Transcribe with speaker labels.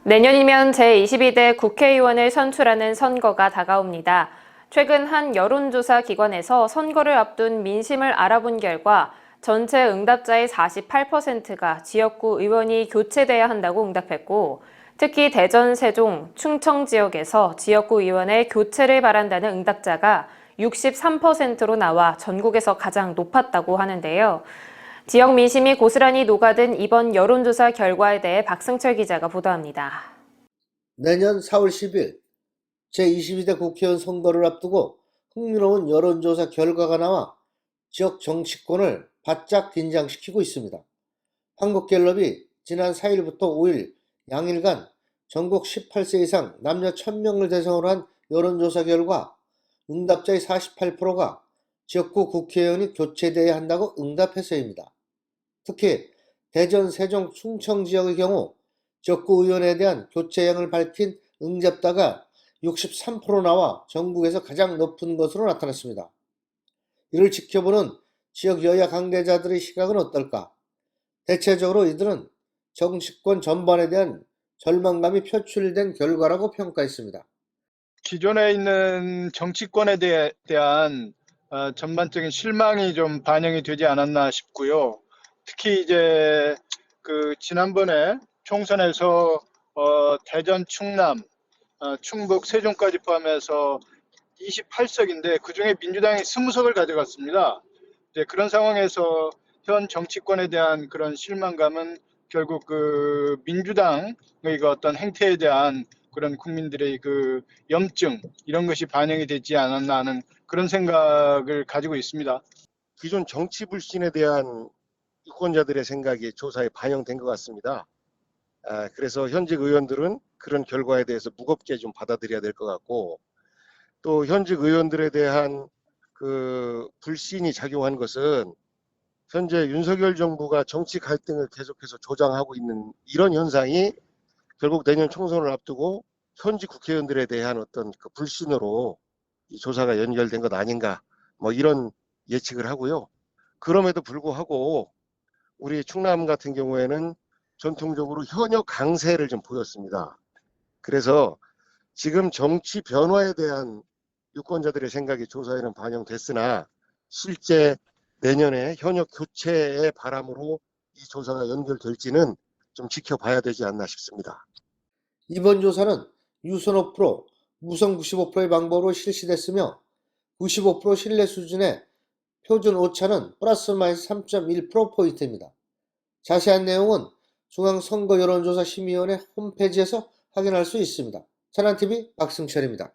Speaker 1: 내년이면 제22대 국회의원을 선출하는 선거가 다가옵니다. 최근 한 여론조사 기관에서 선거를 앞둔 민심을 알아본 결과 전체 응답자의 48%가 지역구 의원이 교체돼야 한다고 응답했고, 특히 대전, 세종, 충청 지역에서 지역구 의원의 교체를 바란다는 응답자가 63%로 나와 전국에서 가장 높았다고 하는데요. 지역 민심이 고스란히 녹아든 이번 여론조사 결과에 대해 박승철 기자가 보도합니다.
Speaker 2: 내년 4월 10일 제22대 국회의원 선거를 앞두고 흥미로운 여론조사 결과가 나와 지역 정치권을 바짝 긴장시키고 있습니다. 한국갤럽이 지난 4일부터 5일 양일간 전국 18세 이상 남녀 1000명을 대상으로 한 여론조사 결과 응답자의 48%가 지역구 국회의원이 교체돼야 한다고 응답해서입니다. 특히 대전, 세종, 충청 지역의 경우 지역구 의원에 대한 교체량을 밝힌 응답자가 63% 나와 전국에서 가장 높은 것으로 나타났습니다. 이를 지켜보는 지역 여야 관계자들의 시각은 어떨까? 대체적으로 이들은 정치권 전반에 대한 절망감이 표출된 결과라고 평가했습니다.
Speaker 3: 기존에 있는 정치권에 대한 전반적인 실망이 좀 반영이 되지 않았나 싶고요. 특히 이제 지난번에 총선에서 대전, 충남, 충북, 세종까지 포함해서 28석인데 그중에 민주당이 20석을 가져갔습니다. 이제 그런 상황에서 현 정치권에 대한 그런 실망감은 결국 민주당의 어떤 행태에 대한 그런 국민들의 염증 이런 것이 반영이 되지 않았나 하는 그런 생각을 가지고 있습니다.
Speaker 4: 기존 정치 불신에 대한 유권자들의 생각이 조사에 반영된 것 같습니다. 그래서 현직 의원들은 그런 결과에 대해서 무겁게 좀 받아들여야 될 것 같고, 또 현직 의원들에 대한 불신이 작용한 것은 현재 윤석열 정부가 정치 갈등을 계속해서 조장하고 있는 이런 현상이 결국 내년 총선을 앞두고 현직 국회의원들에 대한 어떤 불신으로 이 조사가 연결된 것 아닌가, 이런 예측을 하고요. 그럼에도 불구하고 우리 충남 같은 경우에는 전통적으로 현역 강세를 좀 보였습니다. 그래서 지금 정치 변화에 대한 유권자들의 생각이 조사에는 반영됐으나 실제 내년에 현역 교체의 바람으로 이 조사가 연결될지는 좀 지켜봐야 되지 않나 싶습니다.
Speaker 2: 이번 조사는 유선 5%, 무선 95%의 방법으로 실시됐으며 95% 신뢰 수준의 표준 오차는 플러스 마이너스 3.1%포인트입니다. 자세한 내용은 중앙선거여론조사심의위원회 홈페이지에서 확인할 수 있습니다. 천안TV 박승철입니다.